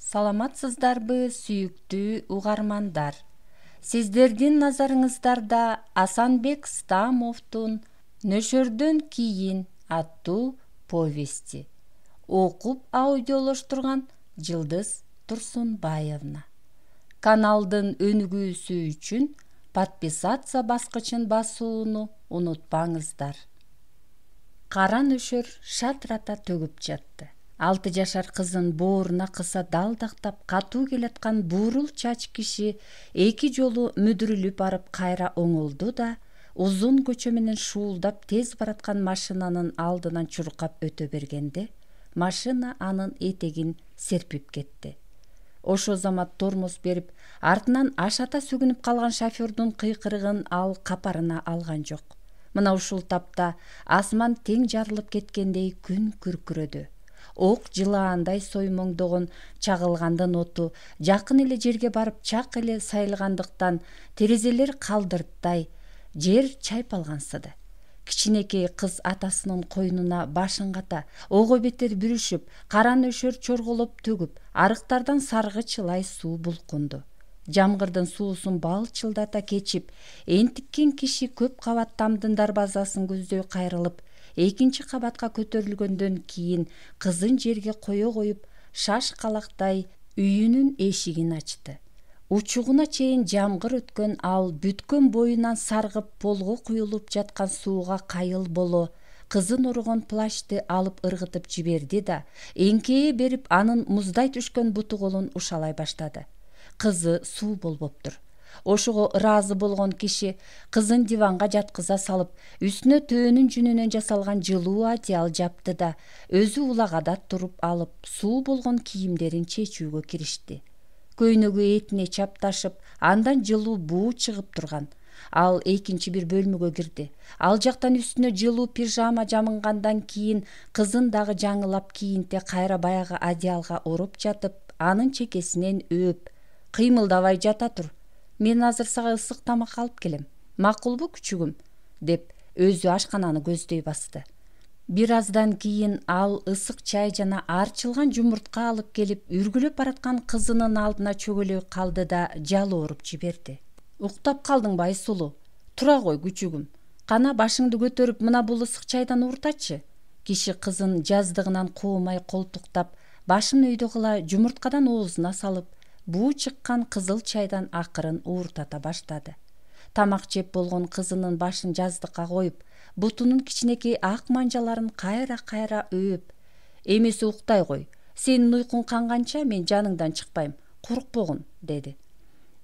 Саламатсыздарбы, сүйүктүү угармандар. Сиздердин назарыңыздарда Асанбек Стамовдун «Нөшөрдөн кийин» аттуу повести. Окуп аудиолоштурган Жылдыз Турсунбаевна. Каналдын өнүгүүсү үчүн подписаться баскычын басууну унутпаңыздар. Кара нөшөр шатрата төгүп жатты. 6 жашар кызын бооруна кыса далдактап катуу келаткан буурул чач киши 2 жолу мүдүрүлүп барып кайра оңолду да узун көчө менен шуулдап тез бараткан машинанын алдынан чуркап өтө бергенде машина анын этегин серпип кетти. Ошо замат тормоз берип артынан ашата сүгүнүп калган шофёрдун кыйкырыгын ал капарына алган жок. Мына ушул тапта асман тең жарылып кеткендей күн күркүрөдү. Ок жылаандай соймоңдогон чагылгандын оту жакын эле жерге барып чак эле сайылгандыктан терезелер калдырттай жер чайпалгансыды. Кичинекей кыз атасынын койнуна башын ката, ого бетер бүрүшүп, кара нөшөр чорголоп төгүп, арыктардан саргыч ылай суу булкунду. Жамгырдын суусун балчылдата кечип, энтиккен киши көп кабат тамдын дарбазасын көздөй кайрылып, 2 кабатка көтөрүлгөндөн кийин кызын жерге кое коюп, шаш калактай үйүнүн эшигин ачты. Учугуна чейин жамгыр өткөн ал бүткөн боюнан саргып полго куюлуп жаткан сууга кайыл боло, кызын орогон плащты алып ыргытып жиберди да, эңкее берип анын муздай түшкөн буту колун ушалай баштады. Кызы суу болбоптур. Ошого ыраазы болгон киши кызын диванга жаткыза салып, үстүнө төөнүн жүнүнөн жасалган жылуу одеял жапты да, өзү улагада туруп алып, суу болгон кийимдерин чечүүгө киришти. Көйнөгү этине чапташып, андан жылуу буу чыгып турган. Ал экинчи бир бөлмөгө кирди. Ал жактан үстүнө жылуу пижама жамынгандан кийин кызын дагы жаңылап кийинте кайра баягы одеялга ороп жатып, анын чекесинен өөп, «Кыймылдабай жата тур. Мен азыр сага ысык тамак алып келем. Макулбу күчүгүм?» деп өзү ашкананы көздөй басты. Бир аздан кийин ал ысык чай жана арчылган жумуртка алып келип, үргүлөп бараткан кызынын алдына чөгөлөй калды да жалооруп жиберди. «Уктап калдыңбы Айсулуу? Тура кой күчүгүм. Кана башыңды көтөрүп мына бул ысык чайдан ууртачы». Киши кызын жаздыгынан коомай колтуктап, башын өйдө кыла жумурткадан оозуна салып, буу чыккан кызыл чайдан акырын ууртата баштады. Тамак жеп болгон кызынын башын жаздыкка коюп, бутунун кичинекей ак манжаларын кайра-кайра өөп, «Эмеси уктай кой. Сенин уйкуң канганча мен жаныңдан чыкпайм. Коркпогун», деди.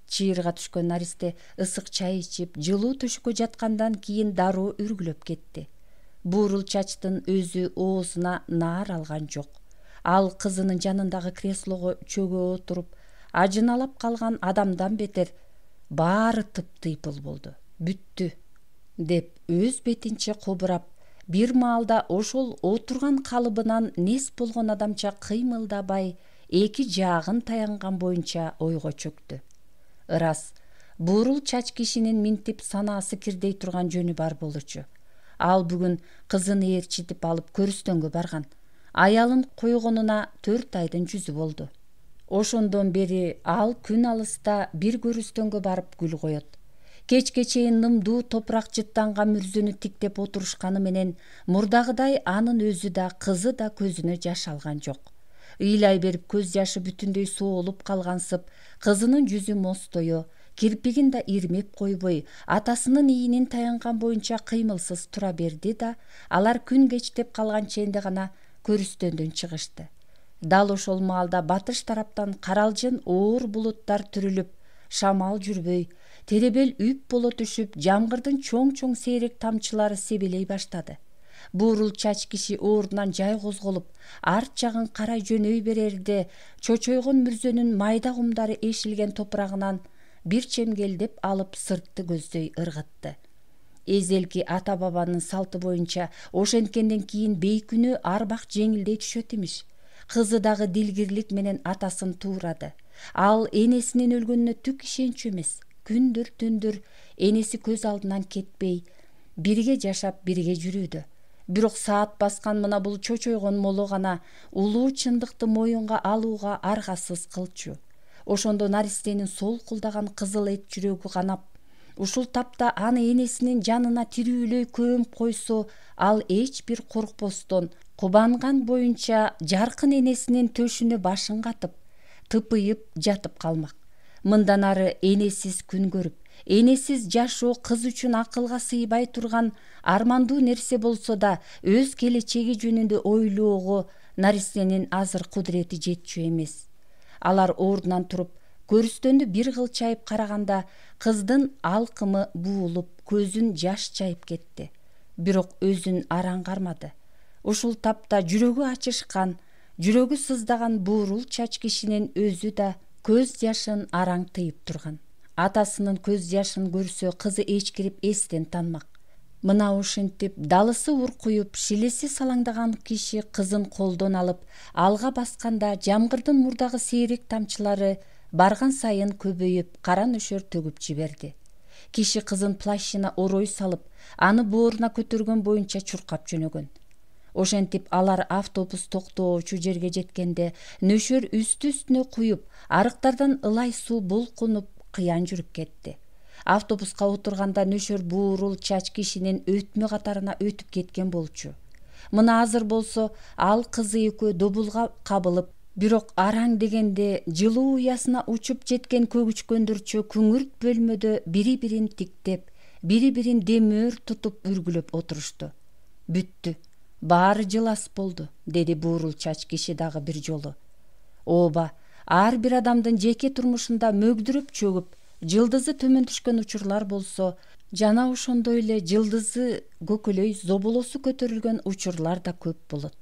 Чыйырга түшкөн наристе ысык чай ичип, жылуу төшөккө жаткандан кийин дароо үргүлөп кетти. Буурул чачтын өзү оозуна наар алган жок. Ал кызынын жанындагы креслого чөгө отуруп, ажыналап калган адамдан бетер баары тыптыйпыл болду. «Бүттү», деп өз бетинче кобурап, бир маалда ошол отурган калыбынан нес болгон адамча кыймылдабай, 2 жаагын таянган боюнча ойго чөктү. Ырас, буурул чач кишинин минтип санаасы кирдей турган жөнү бар болчу. Ал бүгүн кызын ээрчитип алып көрүстөнгө барган. Аялын койгонуна 4 айдын жүзү болду. Ошондон бери ал күн алыста бир көрүстөнгө барып гүл коет. Кечке чейин нымдуу топурак жыттанган мүрзөнү тиктеп отурушканы менен мурдагыдай анын өзү да кызы да көзүнө жаш алган жок. Ыйлай берип көз жашы бүтүндөй соолуп калгансып, кызынын жүзү мостою, кирпигин да ирмеп койбой, атасынын ийинин таянган боюнча кыймылсыз тура берди да, алар күн кечтеп калган ченде гана көрүстөндөн чыгышты. Дал ошол маалда батыш тараптан каралжын оор булуттар түрүлүп, шамал жүрбөй, теребел үп боло түшүп, жамгырдын чоң-чоң сейрек тамчылары себелей баштады. Буурул чач киши ордунан жай козголуп, арт жагын карай жөнөй берерде, чочойгон мүрзөнүн майда кумдары эшилген топурагынан бир чемгелдеп алып сыртты көздөй ыргытты. Эзелки ата-бабанын салты боюнча ошенткенден кийин бейкүнү арбак жеңилдей түшөт имиш. Кызы дагы дилгирлик менен атасын туурады. Ал энесинин өлгөнүнө түк ишенчү эмес. Күндүр түндүр энеси көз алдынан кетпей, бирге жашап, бирге жүрүүдө. Бирок саат баскан мына бул чочойгон моло гана улуу чындыкты моюнга алууга аргасыз кылчу. Ошондо наристенин солкулдаган кызыл эт жүрөгү канап, ушул тапта аны энесинин жанына тирүүлөй көмүп койсо, ал эч бир коркпостон кубанган боюнча жаркын энесинин төшүнө башын катып, тыпыйып жатып калмак. Мындан ары энесиз күн көрүп, энесиз жашоо кыз үчүн акылга сыйбай турган армандуу нерсе болсо да, өз келечеги жөнүндө ойлоого наристенин азыр кудурети жетчү эмес. Алар ордунан туруп, көрүстөндү бир кылчайып караганда, кыздын алкымы буулуп, көзүн жаш чайып кетти. Бирок өзүн араң кармады. Ушул тапта жүрөгү ачышкан, жүрөгү сыздаган буурул чач кишинин өзү да көз жашын араң тыйып турган. Атасынын көз жашын көрсө, кызы эчкирип эстен танмак. Мына ушинтип далысы уркуюп, шилеси салаңдаган киши кызын колдон алып, алга басканда жамгырдын мурдагы сейрек тамчылары барган сайын көбөйүп, кара нөшөр төгүп жиберди. Киши кызын плащына орой салып, аны бооруна көтөргөн боюнча чуркап жөнөгөн. Ошентип алар автобус токтоочу жерге жеткенде, нөшөр үстү-үстүнө куюп, арыктардан ылай суу булкунуп, кыян жүрүп кетти. Автобуска отурганда нөшөр буурул чач кишинин өтмө катарына өтүп кеткен болчу. Мына азыр болсо, ал кызы экөө добулга кабылып, бирок араң дегенде жылуу уясына учуп жеткен көгүчкөндөрчө күңүрт бөлмөдө бири-бирин тиктеп, бири-бирин демөөр тутуп үргүлөп отурушту. Бүттү, баары жылас болду, деди буурул чач киши дагы бир жолу. Ооба, ар бир адамдын жеке турмушунда мөгдүрөп чөгүп, жылдызы төмөн түшкөн учурлар болсо, жана ошондой эле жылдызы көкөлөй зоболосу көтөрүлгөн учурлар да көп болот.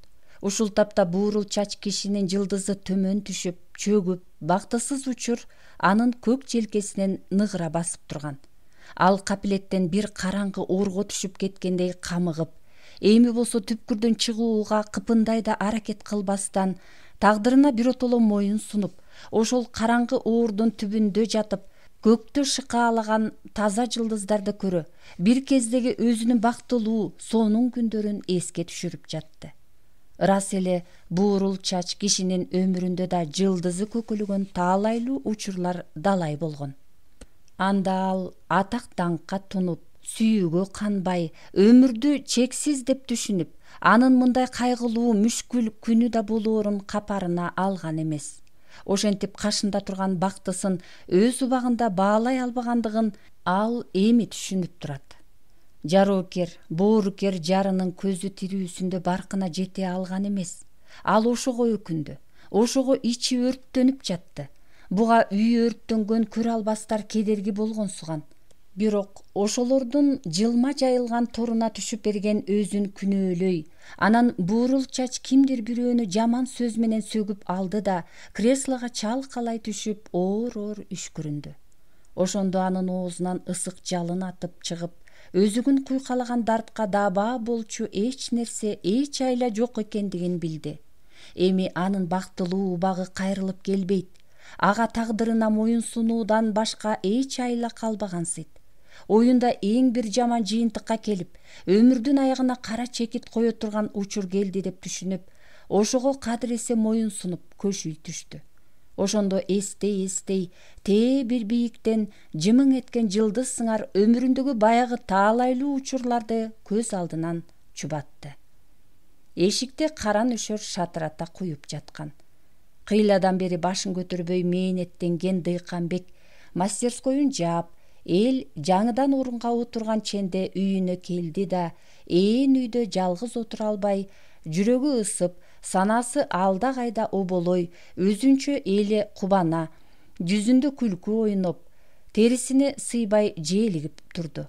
Ушул тапта буурул чач кишинин жылдызы төмөн түшүп, чөгүп, бактысыз учур анын көк желкесинен ныгыра басып турган. Ал капилеттен бир караңгы орго түшүп кеткендей камыгып, эми болсо түпкүрдөн чыгууга кыпындай да аракет кылбастан, тагдырына биротоло моюн сунуп, ошол караңгы оордун түбүндө жатып, көктө шыкаалаган таза жылдыздарды көрө, бир кездеги өзүнүн бактылуу сонун күндөрүн эске түшүрүп жатты. Ырас эле буурул чач кишинин өмүрүндө да жылдызы көкөлөгөн таалайлуу учурлар далай болгон. Анда ал атак даңкка тунуп, сүйүүгө канбай, өмүрдү чексиз деп түшүнүп, анын мындай кайгылуу мүшкүл күнү да болоорун капарына алган эмес. Ошентип кашында турган бактысын өз убагында баалай албагандыгын ал эми түшүнүп турат. Жароокер, боорукер жарынын көзү тирүүсүндө баркына жете алган эмес. Ал ошого өкүндү, ошого ичи өрттөнүп жатты. Буга үй өрттөнгөн көрө албастар кедерги болгонсуган. Бирок ошолордун жылма жайылган торуна түшүп берген өзүн күнөөлөй, анан буурул чач кимдир бирөөнү жаман сөз менен сөгүп алды да, креслого чалкалай түшүп, оор үшкүрүндү. Ошондо анын оозунан ысык жалын атып чыгып, өзүгүн куйкалаган дартка даба болчу эч нерсе, эч айла жок экендигин билди. Эми анын бактылуу убагы кайрылып келбейт. Ага тагдырына моюн сунуудан башка эч айла калбагансыйт. Оюнда эң бир жаман жыйынтыкка келип, өмүрдүн аягына кара чекит кое турган учур келди деп түшүнүп, ошого кадыресе моюн сунуп көшүй түштү. Ошондо эстей, тээ бир бийиктен жымың эткен жылдыз сыңар өмүрүндөгү баягы таалайлуу учурларды көз алдынан чубатты. Эшикте кара нөшөр шатырата куюп жаткан. Кыйладан бери башын көтөрбөй мээнеттенген Дыйканбек мастерскойун жаап, эл жаңыдан орунга отурган ченде үйүнө келди да, үйдө жалгыз отура албай, жүрөгү ысып, санасы алда кайда оболой, өзүнчө эле кубана, жүзүндө күлкү ойноп, терисине сыйбай жээлигип турду.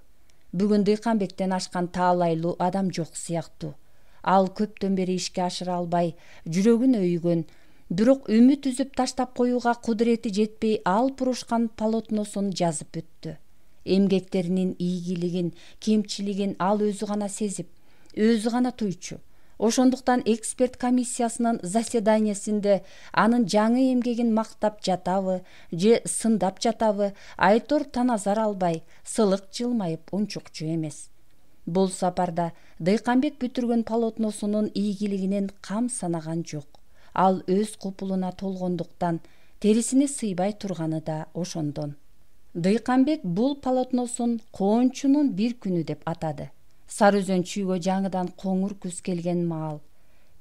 Бүгүн Дыйканбектен ашкан таалайлуу адам жок сыяктуу. Ал көптөн бери ишке ашыра албай, жүрөгүн өйгөн, бирок үмүт үзүп таштап коюуга кудурети жетпей алып урушкан полотносун жазып бүттү. Эмгектеринин ийгилигин, кемчилигин ал өзү гана сезип, өзү гана туйчу. Ошондуктан эксперт комиссиясынын заседаниясинде анын жаңы эмгегин мактап жатабы же сындап жатабы Айтор таназар албай, сылык жылмайып унчукчу эмес. Бул сапарда Дыйканбек бүтүргөн полотносунун ийгилигинен кам санаган жок. Ал өз купулуна толгондуктан терисине сыйбай турганы да ошондон. Дыйканбек бул полотносун коончунун бир күнү деп атады. Сары Өзөн чүйгө жаңыдан коңур күз келген маал.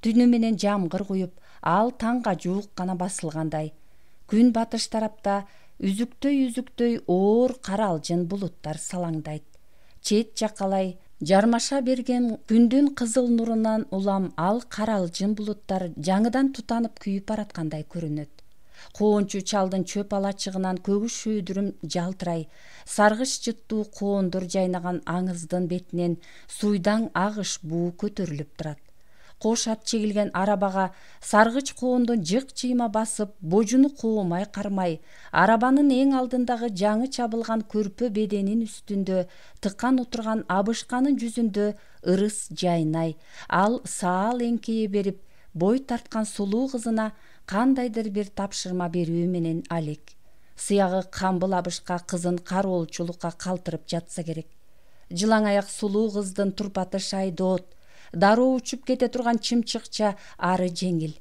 Түнү менен жамгыр куюп, ал таңга жуук гана басылгандай. Күн батыш тарапта үзүктөй оор кара алжын булуттар салаңдайт. Чет жакалай жармаша берген күндүн кызыл нурунан улам ал кара алжын булуттар жаңыдан тутанып күйүп бараткандай көрүнөт. Коончу чалдын чөп алачыгынан көгүш шөөдүрүм жалтырай, саргыч жыттуу коондор жайнаган аңыздын бетинен суйдаң агыш буу көтөрүлүп турат. Кош ат чегилген арабага саргыч коондон жык чыйма басып, божуну коомай кармай, арабанын эң алдындагы жаңы чабылган көрпө беденин үстүндө тыккан отурган абышканын жүзүндө ырыс жайнай, ал саал эңкейе берип, бой тарткан сулуу кызына кандайдыр бир тапшырма берүү менен алек. Сыягы камбыл абышка кызын кароолчулукка калтырып жатса керек. Жылаң аяк сулуу кыздын турпаты шайдоот, дароо учуп кете турган чымчыкча ары жеңил.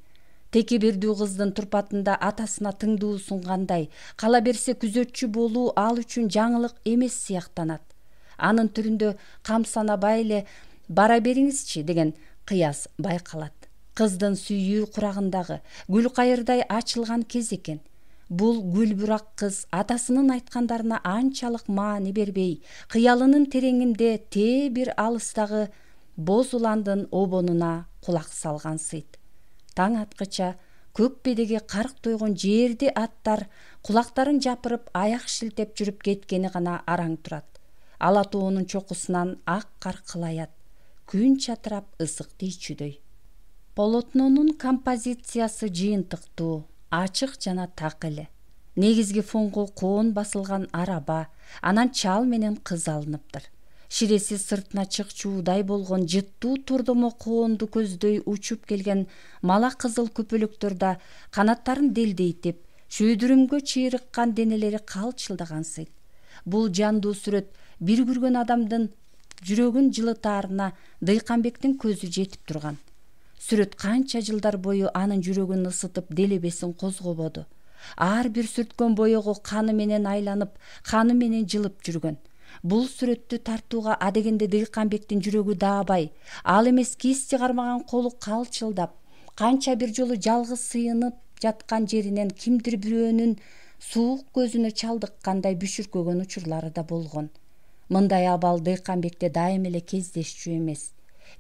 Теки бирдүү кыздын турпатында атасына тыңдуу сунгандай, кала берсе күзөтчү болуу ал үчүн жаңылык эмес сыяктанат. Анын түрүндө камсанабай эле бара бериңизчи деген кыяс байкалат. Кыздын сүйүү курагындагы гүл кайырдай ачылган кез экен. Бул гүлбурак кыз атасынын айткандарына анчалык маани бербей, кыялынын тереңинде тээ бир алыстагы боз уландын обонуна кулак салган сыйт. Таң аткыча көк бедеге карк тойгон жерди аттар кулактарын жапырып аяк шилтеп жүрүп кеткени гана араң турат. Ала тоонун чокусунан ак кар кылаят. Күн чатырап ысык тийчүдөй. Полотнонун композициясы жыйынтыктуу, ачык жана так эле. Негизги фонго коон басылган араба, анан чал менен кыз алыныптыр. Ширеси сыртына чыкчуудай болгон жыттуу тордомо коонду көздөй учуп келген мала кызыл көпөлөктөр да канаттарын делдейтип, шөөдүрүмгө чыйрыккан денелери калчылдаган сыйт. Бул жандуу сүрөт бир көргөн адамдын жүрөгүн жылытаарына Дыйканбектин көзү жетип турган. Сүрөт канча жылдар бою анын жүрөгүн ысытып делебесин козгободу. Ар бир сүрткөн боёго каны менен айланып, каны менен жылып жүргөн. Бул сүрөттү тартууга адегенде Дыйканбектин жүрөгү даабай, ал эмес кисти кармаган колу калчылдап, канча бир жолу жалгыз сыйынып жаткан жеринен кимдир бирөөнүн суук көзүнө чалдыккандай бүшүркөгөн учурлары да болгон. Мындай абал Дыйканбекте дайым эле кездешчү эмес.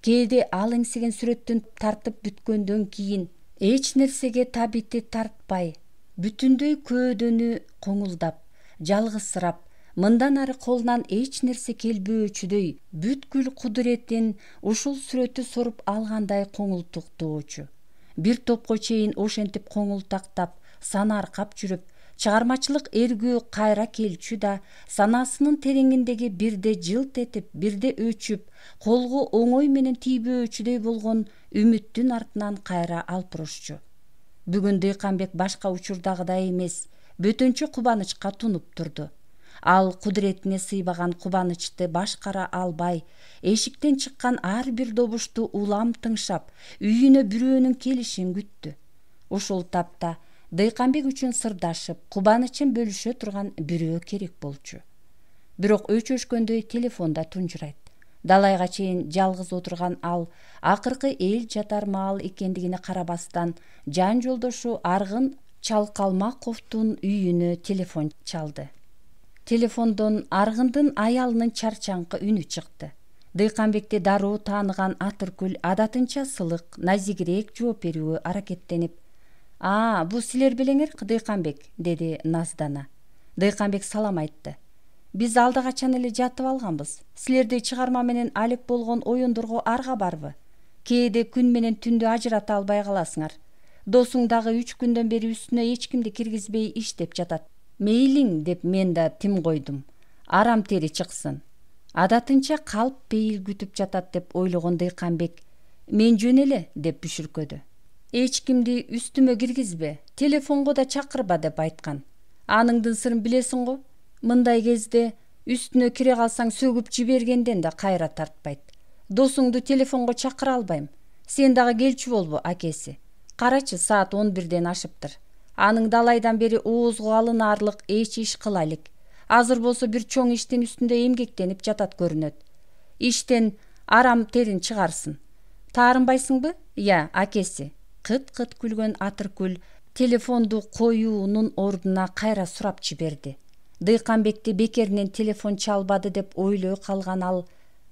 Кээде ал эңсеген сүрөттүн тартып бүткөндөн кийин эч нерсеге табити тартпай, бүтүндөй көөдөнү коңулдап, жалгызсырап, мындан ары колунан эч нерсе келбөөчүдөй бүткүл кудуретин ушул сүрөтү соруп алгандай коңултуктоочу. Бир топко чейин ошентип коңултактап, санааркап жүрүп, чыгармачылык эргүү кайра келчү да, санаасынын тереңиндеги бирде жылт этип, бирде өчүп, колго оңой менен тийбөөчүдөй болгон үмүттүн артынан кайра алпурушчу. Бүгүн Дыйканбек башка учурдагыдай эмес, бөтөнчө кубанычка тунуп турду. Ал кудуретине сыйбаган кубанычты башкара албай, эшиктен чыккан ар бир добушту улам тыңшап, үйүнө бирөөнүн келишин күттү. Ушул тапта Дыйканбек үчүн сырдашып, кубанычын бөлүшө турган бирөө керек болчу. Бирок өчөшкөндөй телефонда тунжурайт. Далайга чейин жалгыз отурган ал акыркы эл жатар маал экендигине карабастан жан жолдошу Аргын Чалкалмаковдун үйүнө телефон чалды. Телефондон Аргындын аялынын чарчаңкы үнү чыкты. Дыйканбекти дароо тааныган Атыркүл адатынча сылык, назигирээк жооп берүүгө аракеттенип: бул силер белеңер, Дыйканбек, деди наздана. Дыйканбек салам айтты. Биз алда качан эле жатып алганбыз. Силердей чыгарма менен алек болгон оюндорго арга барбы? Кээде күн менен түндү ажырата албай каласыңар. Досуң дагы 3 күндөн бери үстүнө эч кимди киргизбей иштеп жатат. Мейлиң деп мен да тим койдум. Арам тери чыксын. Адатынча калп пейил күтүп жатат деп ойлогон Дыйканбек: мен жөн эле деп бүшүркөдү. Эч кимди үстүмө киргизбе, телефонго да чакырба деп айткан. Аныңдын сырын билесиң го. Мындай кезде Үстүнө кире калсаң сөгүп жибергенден да кайра тартпайт. Досуңду телефонго чакыра албайм. Сен дагы келчү болбу, акеси. Карачы, саат 11-ден ашыптыр. Аның далайдан бери оозго алынаарлык эч иш кыла элек. Азыр болсо бир чоң иштин үстүндө эмгектенип жатат көрүнөт. Иштен арам терин чыгарсын. Таарынбайсыңбы? Я, акеси. Кыт-кыт күлгөн Атыркүл телефонду коюунун ордуна кайра сурап жиберди. Дыйканбекти бекеринен телефон чалбады деп ойлой калган ал: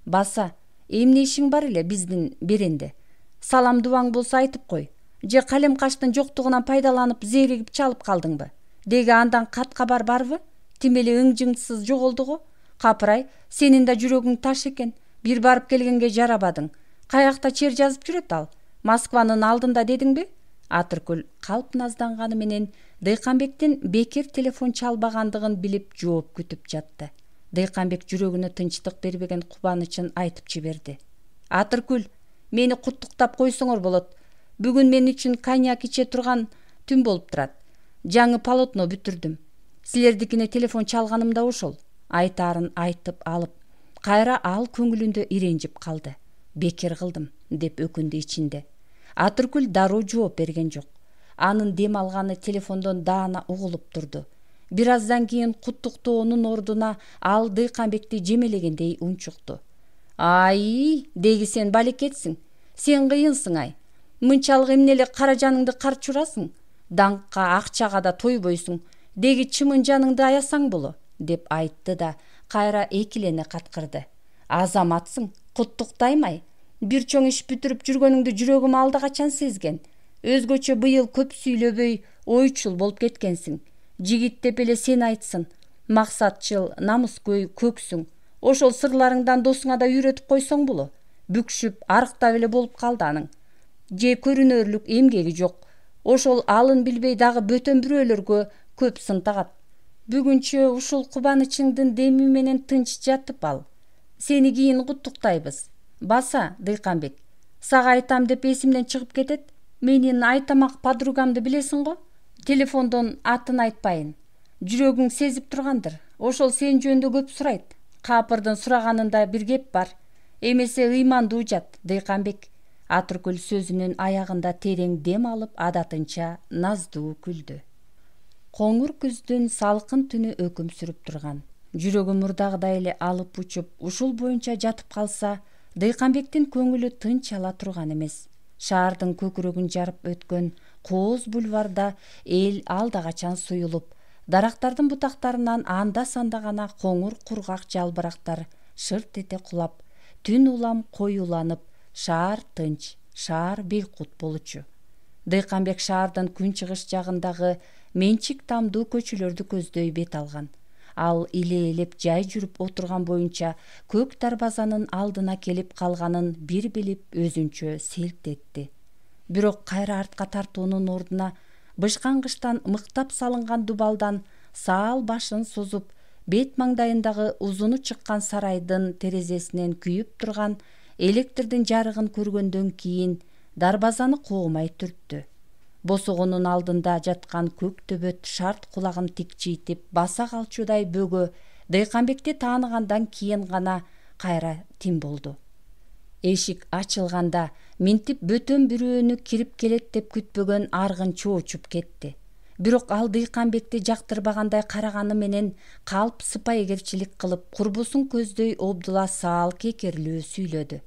баса, эмне ишиң бар эле биздин беренде? Саламдубаң болсо айтып кой. Же калем каштын жоктугунан пайдаланып зеригип чалып калдыңбы? Деги андан кат кабар барбы? Тим эле ың-жыңсыз жоголду го. Капырай, сенин да жүрөгүң таш экен. Бир барып келгенге жарабадың. Каякта чер жазып жүрөт ал? Москванын алдында дедиңби? Атыркүл калп назданганы менен Дыйканбектин бекер телефон чалбагандыгын билип жооп күтүп жатты. Дыйканбек жүрөгүнө тынчтык бербеген кубанычын айтып жиберди. Атыркүл, мени куттуктап койсоңор болот. Бүгүн мен үчүн коньяк иче турган түн болуп турат. Жаңы полотно бүтүрдүм. Силердикине телефон чалганым да ошол. Айтаарын айтып алып, кайра ал көңүлүндө иренжип калды. Бекер кылдым деп өкүндү ичинде. Атыркүл дароо жооп берген жок. Анын дем алганы телефондон даана угулуп турду. Бир аздан кийин куттуктоонун ордуна ал Дыйканбекти жемелегендей унчукту. Ай, деги сен балекетсиң. Сен кыйынсың ай. Мынчалык эмне эле кара жаныңды карчы урасың? Даңкка, акчага да тойбойсуң. Деги чымын жаныңды аясаң боло, деп айтты да кайра экилене каткырды. Азаматсың, куттуктайм ай. Бир чоң иш бүтүрүп жүргөнүңдү жүрөгүм алда качан сезген. Өзгөчө быйыл көп сүйлөбөй, ойчул болуп кеткенсиң. Жигит деп эле сен айтсын. Максатчыл, намыскөй, көксүң. Ошол сырларыңдан досуңа да үйрөтүп койсоң боло. Бүкшүп, арыктап эле болуп калды аның. Же көрүнөрлүк эмгеги жок. Ошол алын билбей дагы бөтөн бирөөлөргө көп сын тагат. Бүгүнчө ушул кубанычыңдын деми менен тынч жатып ал. Сени кийин куттуктайбыз. Баса, Дыйканбек. Сага айтам деп эсимден чыгып кетет. Менин айтамак подругамды билесиң го? Телефондон атын айтпайын. Жүрөгүң сезип тургандыр. Ошол сен жөнүндө көп сурайт. Капырдын сураганында бир кеп бар. Эмесе ыймандуу жат, Дыйканбек. Атыркүл сөзүнүн аягында терең дем алып, адатынча наздуу күлдү. Коңур күздүн салкын түнү өкүм сүрүп турган. Жүрөгү мурдагыдай эле алып учуп, ушул боюнча жатып калса, Дыйканбектин көңүлү тынч ала турган эмес. Шаардын көкүрөгүн жарып өткөн Кооз бульварда эл алда качан суюлуп, дарактардын бутактарынан анда-санда гана коңур кургак жалбырактар шырт эте кулап, түн улам коюланып, шаар тынч, шаар бейкут болчу. Дыйканбек шаардын күнчыгыш жагындагы менчик тамдуу көчөлөрдү көздөй бет алган. Ал илээлеп жай жүрүп отурган боюнча көк дарбазанын алдына келип калганын бир билип өзүнчө селт этти. Бирок кайра артка тартуунун ордуна бышкан кыштан мыктап салынган дубалдан саал башын созуп, бет маңдайындагы узуну чыккан сарайдын терезесинен күйүп турган электрдин жарыгын көргөндөн кийин дарбазаны коомай түрттү. Босогонун алдында жаткан көк төбөт шарт кулагын тикчийтип баса калчудай бөгө Дыйканбекти тааныгандан кийин гана кайра тим болду. Эшик ачылганда минтип бөтөн бирөөнү кирип келет деп күтпөгөн аргын чоочуп кетти. Бирок ал Дыйканбекти жактырбагандай караганы менен калп сыпайыгерчилик кылып, курбусун көздөй обдула саал кекерлөө сүйлөдү.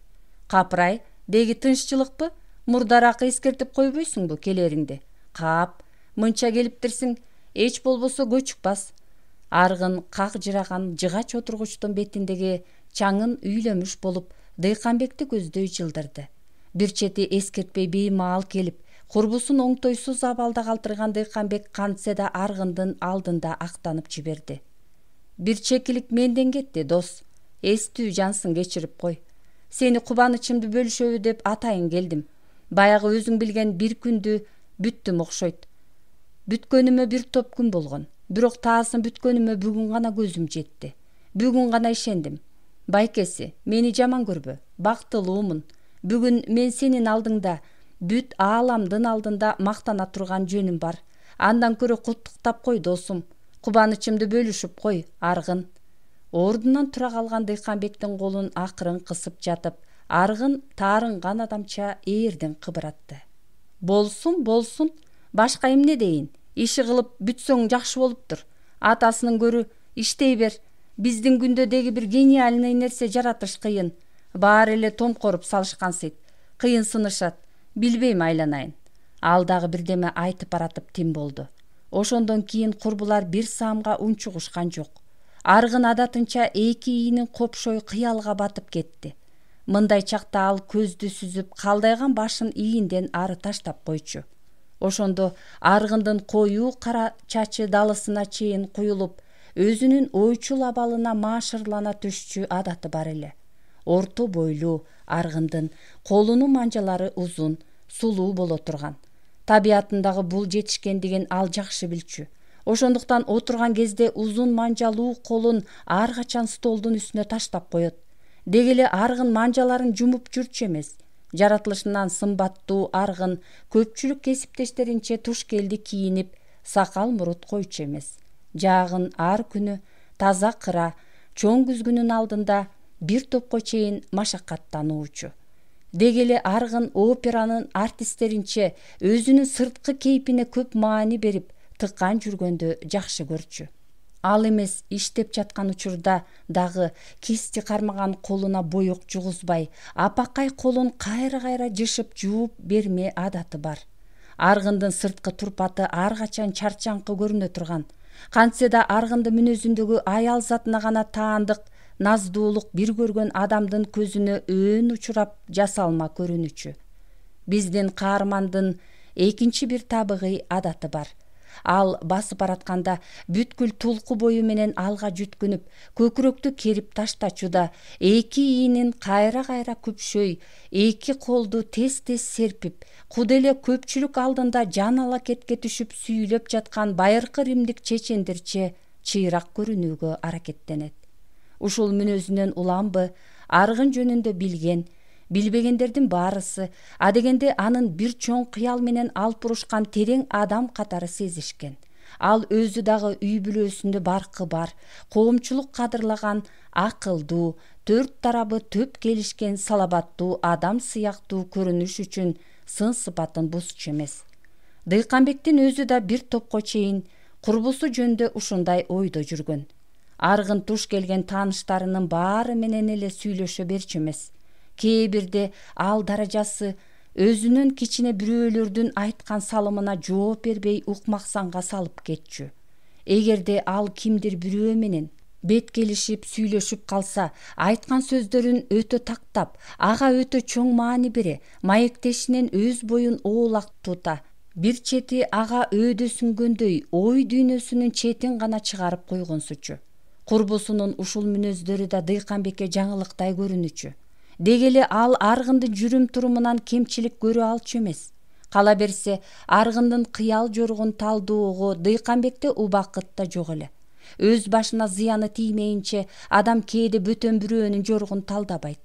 Капырай, деги тынччылыкпы? Мурдараак эскертип койбойсуңбу келериңди? Кап, мынча келиптирсиң, эч болбосо көчүк бас. Аргын какжыраган жыгач отургучтун бетиндеги чаңын үйлөмүш болуп Дыйканбекти көздөй жылдырды. Бир чети эскертпей беймаал келип, курбусун оңтойсуз абалда калтырган Дыйканбек кантсе да аргындын алдында актанып жиберди. Бир чекилик менден кетти, дос. Эстүү жансың, кечирип кой. Сени кубанычымды бөлүшөбү деп атайын келдим. Баягы өзүң билген бир күндү бүттүм окшойт. Бүткөнүмө бир топ күн болгон. Бирок таасын бүткөнүмө бүгүн гана көзүм жетти. Бүгүн гана ишендим. Байкеси, мени жаман көрбө. Бактылуумун. Бүгүн мен сенин алдыңда, бүт ааламдын алдында мактана турган жөнүм бар. Андан көрө куттуктап кой, досум. Кубанычымды бөлүшүп кой, аргын. Ордунан тура калган Дыйканбектин колун акырын кысып жатып, аргын таарынган адамча ээрден кыбыратты. Болсун, башка эмне дейин? Иши кылып бүтсөң жакшы болуптур. Атасынын көрү, иштей бер. Биздин күндөдөгү бир гениальный нерсе жаратыш кыйын. Баары эле томкоруп салышкансыйт. Кыйын сынышат. Билбейм, айланайын. Ал дагы бирдеме айтып баратып тим болду. Ошондон кийин курбулар бир саамга унчугушкан жок. Аргын адатынча эки ийнин копшой кыялга батып кетти. Мындай чакта ал көздү сүзүп, калдайган башын ийинден ары таштап койчу. Ошондо аргындын коюу кара чачы далысына чейин куюлуп, өзүнүн ойчул абалына маашырлана түшчү адаты бар эле. Орто бойлуу аргындын колунун манжалары узун, сулуу боло турган. Табиятындагы бул жетишкендигин ал жакшы билчү. Ошондуктан отурган кезде узун манжалуу колун ар качан столдун үстүнө таштап коет. Деги эле аргын манжаларын жумуп жүрчү эмес. Жаратылышынан сымбаттуу аргын көпчүлүк кесиптештеринче туш келди кийинип, сакал мурут койчу эмес. Жаагын ар күнү таза кыра, чоң күзгүнүн алдында бир топко чейин машакаттануучу. Деги эле аргын операнын артисттеринче өзүнүн сырткы кейпине көп маани берип, тыккан жүргөндү жакшы көрчү. Ал эмес иштеп жаткан учурда дагы кисти кармаган колуна боек жугузбай, апакай колун кайра жышып жууп берме адаты бар. Аргындын сырткы турпаты ар качан чарчаңкы көрүнө турган. Кантсе да аргындын мүнөзүндөгү аял затына гана таандык наздуулук бир көргөн адамдын көзүнө өөн учурап жасалма көрүнүчү. Биздин каармандын экинчи бир табыгый адаты бар. Ал басып баратканда бүткүл тулку бою менен алга жүткүнүп, көкүрөктү керип таштачуда, эки ийнин кайра күпшөй, эки колду тез серпип, куд эле көпчүлүк алдында жан алакетке түшүп сүйлөп жаткан байыркы римдик чечендерче чыйрак көрүнүүгө аракеттенет. Ушул мүнөзүнөн уламбы, аргын жөнүндө билбегендердин баарысы адегенде анын бир чоң кыял менен алып урушкан терең адам катары сезишкен. Ал өзү дагы үй бүлөсүндө баркы бар, коомчулук кадырлаган, акылдуу, төрт тарабы төп келишкен салабаттуу адам сыяктуу көрүнүш үчүн сын сыпатын бузчу эмес. Дыйканбектин өзү да бир топко чейин курбусу жөнүндө ушундай ойдо жүргөн. Аргын туш келген тааныштарынын баары менен эле сүйлөшө берчү эмес. Кээ бирде ал даражасы өзүнүн кичине бирөөлөрдүн айткан салымына жооп бербей укмаксанга салып кетчү. Эгерде ал кимдир бирөө менен бет келишип сүйлөшүп калса, айткан сөздөрүн өтө тактап, ага өтө чоң маани бере, маектешинен өз боюн оолак тута, бир чети ага өөдөсүнгөндөй ой дүйнөсүнүн четин гана чыгарып койгонсучу. Курбусунун ушул мүнөздөрү да Дыйканбекке жаңылыктай көрүнүчү. Деги эле ал аргындын жүрүм турумунан кемчилик көрө алчу эмес. Кала берсе, аргындын кыял жоругун талдоого Дыйканбекте убакыт да жок эле. Өз башына зыяны тиймейинче адам кээде бөтөн бирөөнүн жоругун талдабайт.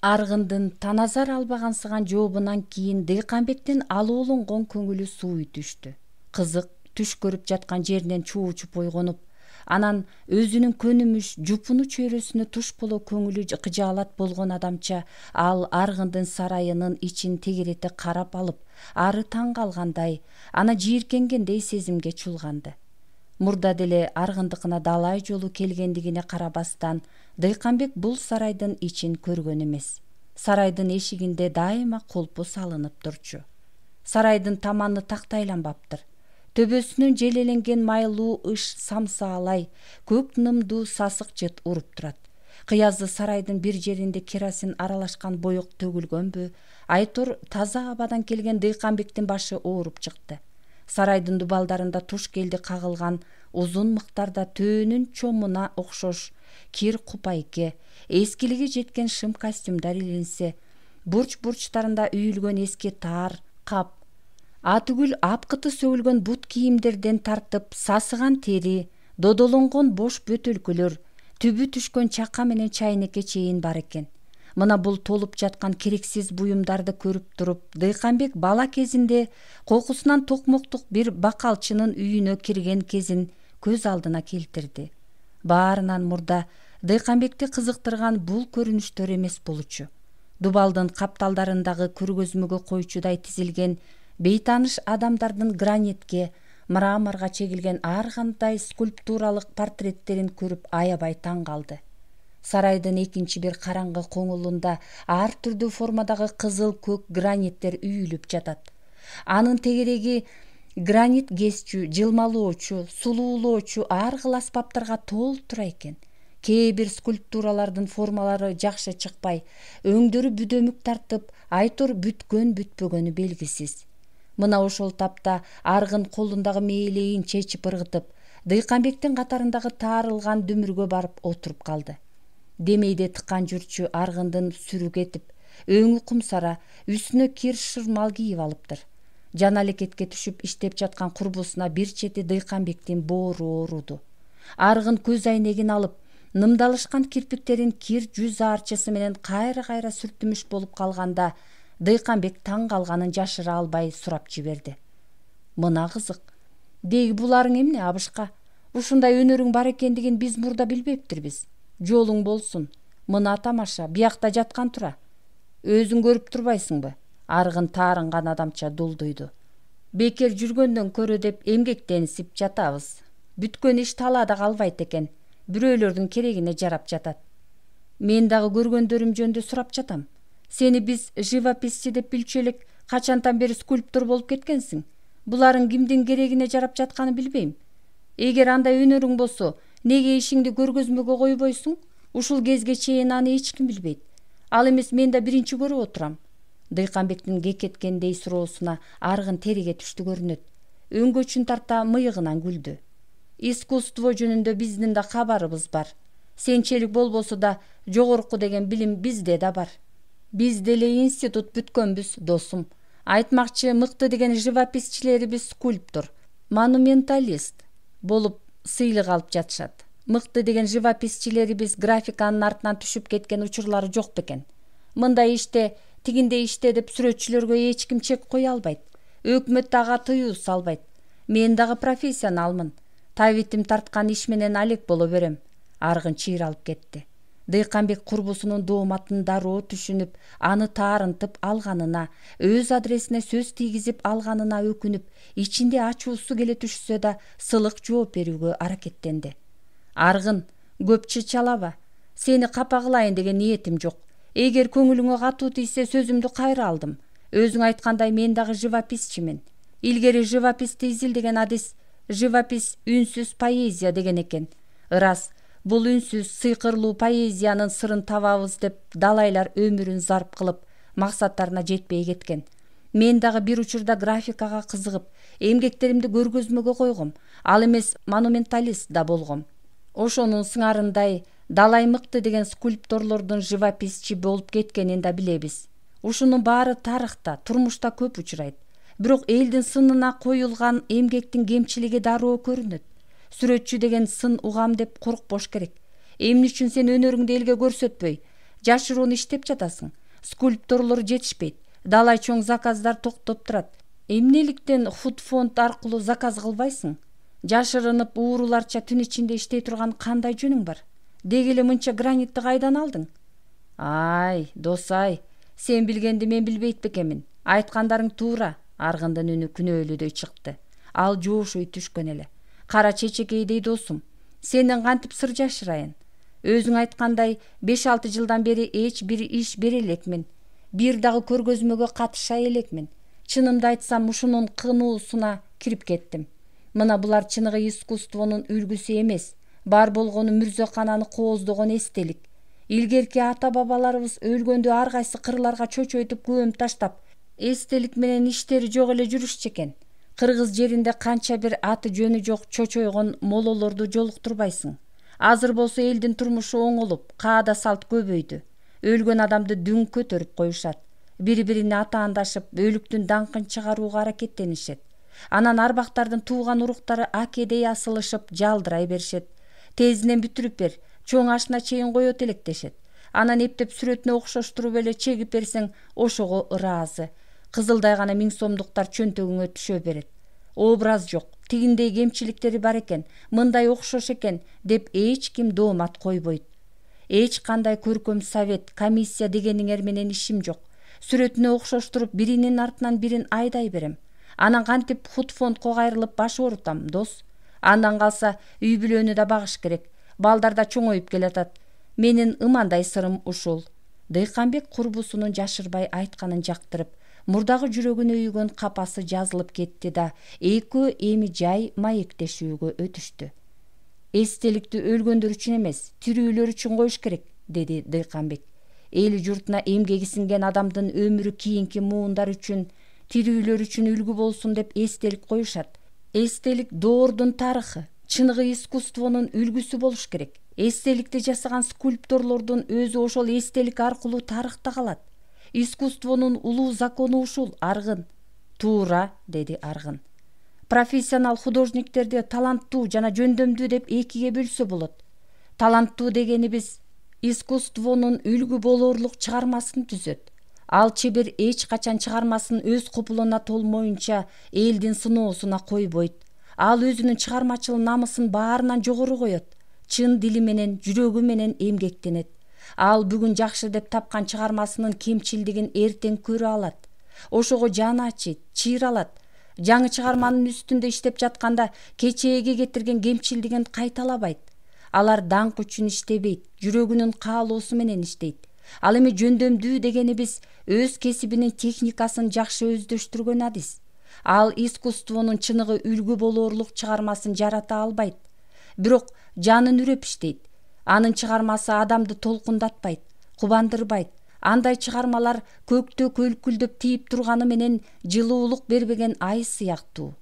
Аргындын таназар албагансыган жообунан кийин Дыйканбектин алуулунгон көңүлү сууй түштү. Кызык түш көрүп жаткан жеринен чуучуп ойгонуп, анан өзүнүн көнүмүш жупуну чөйрөсүнө туш боло көңүлү кыжаалат болгон адамча ал аргындын сарайынын ичин тегерете карап алып, ары таң калгандай, ана жийиркенгендей сезимге чулганды. Мурда деле аргындыкына далай жолу келгендигине карабастан, Дыйканбек бул сарайдын ичин көргөн эмес. Сарайдын эшигинде дайыма кулпу салынып турчу. Сарайдын таманы тактайланбаптыр. Төбөсүнөн желеленген майлуу ыш самсаалай, көк нымдуу сасык жыт уруп турат. Кыязы сарайдын бир жеринде керосин аралашкан боек төгүлгөнбү? Айтор таза абадан келген Дыйканбектин башы ооруп чыкты. Сарайдын дубалдарында туш келди кагылган, узун мыктарда төөнүн чомуна окшош кир купайке, эскилиги жеткен шым костюмдар илинсе, бурч-бурчтарында үйүлгөн эски таар, кап, атүгүл апкыты сөгүлгөн бут кийимдерден тартып сасыган тери, додолонгон бош бөтөлкөлөр, түбү түшкөн чака менен чайнекке чейин бар экен. Мына бул толуп жаткан керексиз буюмдарды көрүп туруп, Дыйканбек бала кезинде кокусунан токмоктук бир бакалчынын үйүнө кирген кезин көз алдына келтирди. Баарынан мурда Дыйканбекти кызыктырган бул көрүнүштөр эмес болчу. Дубалдын капталдарындагы көргөзмөгө койчудай тизилген бейтааныш адамдардын гранитке, мраморго чегилген ар кандай скульптуралык портреттерин көрүп аябай таң калды. Сарайдын экинчи бир караңгы коңулунда ар түрдүү формадагы кызыл көк граниттер үйүлүп жатат. Анын тегереги гранит кесчү, жылмалоочу, сулуулоочу ар кыл аспаптарга толтура экен. Кээ бир скульптуралардын формалары жакшы чыкпай, өңдөрү бүдөмүк тартып, айтор бүткөн бүтпөгөнү белгисиз. Мына ошол тапта аргын колундагы мээлейин чечип ыргытып, Дыйканбектин катарындагы таарылган дүмүргө барып отуруп калды. Демейде тыккан жүрчү аргындын сүрүк этип, өңү кумсара, үстүнө кир шырмал кийип алыптыр. Жан алекетке түшүп иштеп жаткан курбусуна бир чети Дыйканбектин боору ооруду. Аргын көз айнегин алып, нымдалышкан кирпиктерин кир жүз аарчасы менен кайра-кайра сүртүмүш болуп калганда, Дыйканбек таң калганын жашыра албай сурап жиберди. Мына кызык. Деги буларың эмне абышка? Ушундай өнөрүң бар экендигин биз мурда билбептирбиз. Жолуң болсун. Мына тамаша, биякта жаткан тура. Өзүң көрүп турбайсыңбы? Аргын таарынган адамча дулдуйду. Бекер жүргөндөн көрө деп эмгектенисип жатабыз. Бүткөн иш талаада калбайт экен. Бирөөлөрдүн керегине жарап жатат. Мен дагы көргөндөрүм жөнүндө сурап жатам. Сени биз живописчи деп билчү элек, качантан бери скульптор болуп кеткенсиң. Буларың кимдин керегине жарап жатканын билбейм. Эгер андай өнөрүң болсо, неге ишиңди көргөзмөгө койбойсуң? Ушул кезге чейин аны эч ким билбейт. Ал эмес мен да биринчи көрүп отурам. Дыйканбектин кекеткендей суроосуна аргын териге түштү көрүнөт. Өңгөчүн тарта мыйыгынан күлдү. Искусство жөнүндө биздин да кабарыбыз бар. Сенчелик болбосо да жогорку деген билим бизде да бар. Биз деле институт бүткөнбүз, досум. Айтмакчы, мыкты деген живописчилерибиз скульптор, монументалист болуп сыйлык алып жатышат. Мыкты деген живописчилерибиз графиканын артынан түшүп кеткен учурлары жок бекен. Мындай иште, тигинде иште деп сүрөтчүлөргө эч ким чек кое албайт. Өкмөт ага тыюу салбайт. Мен дагы профессионалмын. Табитим тарткан иш менен алек боло берем. Аргын чыйралып кетти. Дыйканбек курбусунун дооматын дароо түшүнүп, аны таарынтып алганына, өз адресине сөз тийгизип алганына өкүнүп, ичинде ачуусу келе түшсө да сылык жооп берүүгө аракеттенди. Аргын, көпчү чалаба. Сени капа кылайын деген ниетим жок. Эгер көңүлүңө катуу тийсе, сөзүмдү кайра алдым. Өзүң айткандай мен дагы живописчимин. Илгери живописти изилдеген адис живопись үнсүз поэзия деген экен. Ырас, бул үнсүз, сыйкырлуу поэзиянын сырын табабыз деп далайлар өмүрүн зарп кылып, максаттарына жетпей кеткен. Мен дагы бир учурда графикага кызыгып, эмгектеримди көргөзмөгө койгом. Ал эмес монументалист да болгом. Ошонун сыңарындай далай мыкты деген скульпторлордун живописчи болуп кеткенин да билебиз. Ушунун баары тарыхта, турмушта көп учурайт. Бирок элдин сынына коюлган эмгектин кемчилиги дароо көрүнөт. Сүрөтчү деген сын угам деп коркпош керек. Эмне үчүн сен өнөрүңдү элге көрсөтпөй, жашыруун иштеп жатасың? Скульпторлор жетишпейт. Далай чоң заказдар токтоп турат. Эмнеликтен фуд-фонд аркылуу заказ кылбайсың? Жашырынып ууруларча түн ичинде иштей турган кандай жөнүң бар? Деги эле мынча гранитти кайдан алдың? Ай, дос-ай, сен билгенди мен билбейт бекемин. Айткандарың туура. Аргындын үнү күнөөлүүдөй чыкты. Ал жоошуй түшкөн эле. Кара чечекейдей досум, сенден кантип сыр жашырайын? Өзүң айткандай 5-6 жылдан бери эч бир иш бере элекмин. Бир дагы көргөзмөгө катыша элекмин. Чынымды айтсам, ушунун кынуусуна кирип кеттим. Мына булар чыныгы искусствонун үлгүсү эмес. Бар болгону Мүрзөкананы кооздогон эстелик. Илгерки ата-бабаларыбыз өлгөндө ар кайсы кырларга чочойтуп көмүп таштап, эстелик менен иштери жок эле жүрүшчү экен. Кыргыз жеринде канча бир аты жөнү жок чочойгон мололорду жолуктурбайсың. Азыр болсо элдин турмушу оңолуп, каада салт көбөйдү. Өлгөн адамды дүң көтөрүп коюшат. Бири-бирине атаандашып, өлүктүн даңкын чыгарууга аракеттенишет. Анан арбактардын тууган уруктары акедей асылышып, жалдырай беришет. Тезинен бүтүрүп бер, чоң ашына чейин коет электешет. Анан эптеп сүрөтүнө окшоштуруп эле чегип берсең, ошого ыраазы. Кызылдай гана 1000 сомдуктар чөнтөгүңө түшө берет. Образ жок, тигиндей кемчиликтери бар экен, мындай окшош экен деп эч ким доомат койбойт. Эч кандай көркөм совет, комиссия дегениңер менен ишим жок. Сүрөтүнө окшоштуруп биринин артынан бирин айдай берем. Анан кантип хут фондко кайрылып баш оорутам, дос. Андан калса үй бүлөнү да багыш керек. Балдар да чоңоюп келатат. Менин ымандай сырым ушул. Дыйканбек курбусунун жашырбай айтканын жактырып, мурдагы жүрөгүнө үйгөн капасы жазылып кетти да, экөө эми жай маектешүүгө өтүштү. Эстеликти өлгөндөр үчүн эмес, тирүүлөр үчүн коюш керек, деди Дыйканбек. Эли журтуна эмгеги сиңген адамдын өмүрү кийинки муундар үчүн, тирүүлөр үчүн үлгү болсун деп эстелик коюшат. Эстелик доордун тарыхы, чыныгы искусствонун үлгүсү болуш керек. Эстеликти жасаган скульпторлордун өзү ошол эстелик аркылуу тарыхта калат. Искусствонун улуу закону ушул, Аргын. Туура, деди Аргын. Профессионал художниктерди таланттуу жана жөндөмдүү деп экиге бөлсө болот. Таланттуу дегенибиз искусствонун үлгү болоорлук чыгармасын түзөт. Ал чебер эч качан чыгармасын өз купулуна толмоюнча элдин сыноосуна койбойт. Ал өзүнүн чыгармачыл намысын баарынан жогору коет. Чын дили менен, жүрөгү менен эмгектенет. Ал бүгүн жакшы деп тапкан чыгармасынын кемчилдигин эртең көрө алат. Ошого жаны ачыйт, чыйралат. Жаңы чыгарманын үстүндө иштеп жатканда кечээге кетирген кемчилдигин кайталабайт. Алар даңк үчүн иштебейт, жүрөгүнүн каалоосу менен иштейт. Ал эми жөндөмдүү дегенибиз өз кесибинин техникасын жакшы өздөштүргөн адис. Ал искусствонун чыныгы үлгү болоорлук чыгармасын жарата албайт. Бирок жанын үрөп иштейт. Анын чыгармасы адамды толкундатпайт, кубандырбайт. Андай чыгармалар көктө көлкүлдөп тийип турганы менен жылуулук бербеген ай сыяктуу.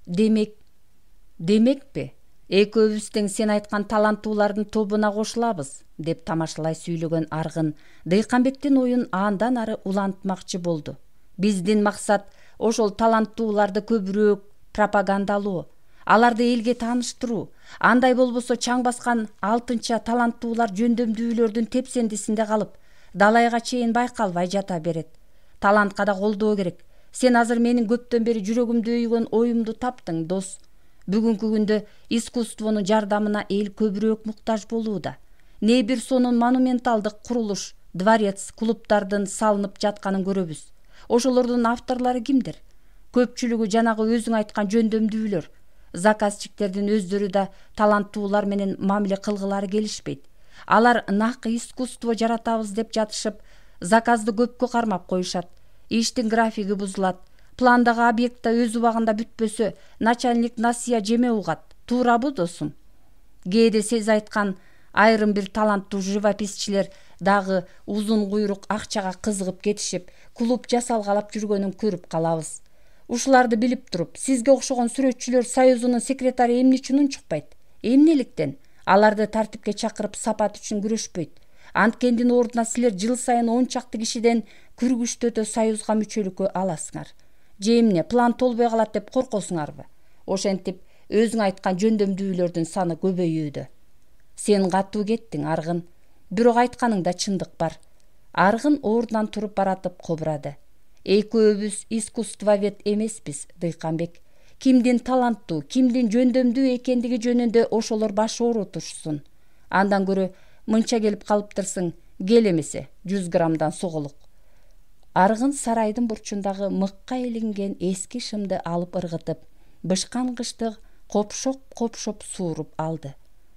Демекпи? Экөөбүз тең сен айткан таланттуулардын тобуна кошулабыз, деп тамашалай сүйлөгөн Аргын Дыйканбектин оюн андан ары улантмакчы болду. Биздин максат ошол таланттууларды көбүрөөк пропагандалоо, аларды элге тааныштыруу. Андай болбосо чаң баскан алтынча таланттуулар жөндөмдүүлөрдүн тепсендисинде калып, далайга чейин байкалбай жата берет. Талантка да колдоо керек. Сен азыр менин көптөн бери жүрөгүмдү өйгөн оюмду таптың, дос. Бүгүнкү күндө искусствонун жардамына эл көбүрөөк муктаж болууда. Не бир сонун монументалдык курулуш, дворец, клубдардын салынып жатканын көрөбүз. Ошолордун авторлору кимдер? Көпчүлүгү жанагы өзүң айткан жөндөмдүүлөр. Заказчиктердин өздөрү да таланттуулар менен мамиле кылгылары келишпейт. Алар нак искусство жаратабыз деп жатышып, заказды көпкө кармап коюшат. Иштин графиги бузулат. Пландагы объектта өз убагында бүтпөсө, начальник насыя жеме угат. Туурабы, досум? Кээде сиз айткан айрым бир таланттуу живописчилер дагы узун куйрук акчага кызыгып кетишип, клуб жасалгалап жүргөнүн көрүп калабыз. Ушуларды билип туруп, сизге окшогон сүрөтчүлөр союзунун секретары эмне үчүн унчукпайт? Эмнеликтен? Аларды тартипке чакырып сапат үчүн күрөшпөйт. Анткендин ордуна силер жыл сайын 10 чакты кишиден күргүчтөтө союзга мүчөлүккө аласыңар. Же эмне, план толбой калат деп коркосуңарбы? Ошентип өзүң айткан жөндөмдүүлөрдүн саны көбөйүүдө. Сен катуу кеттиң, Аргын. Бирок айтканыңда чындык бар. Аргын ордунан туруп баратып кобурады. Экөөбүз искусствовед эмеспиз, Дыйканбек. Кимдин таланттуу, кимдин жөндөмдүү экендиги жөнүндө ошолор баш оорутушсун. Андан көрө мынча келип калыптырсың, кел эмесе 100 граммдан соголук. Аргын сарайдын бурчундагы мыкка илинген эски шымды алып ыргытып, бышкан кышты копшоп сууруп алды.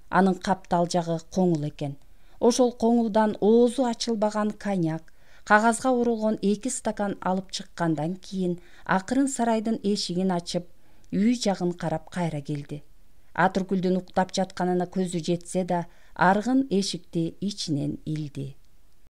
Анын каптал жагы коңул экен. Ошол коңулдан оозу ачылбаган коньяк, кагазга оролгон 2 стакан алып чыккандан кийин акырын сарайдын эшигин ачып, үй жагын карап кайра келди. Атыркүлдүн уктап жатканына көзү жетсе да, Аргын эшикти ичинен илди.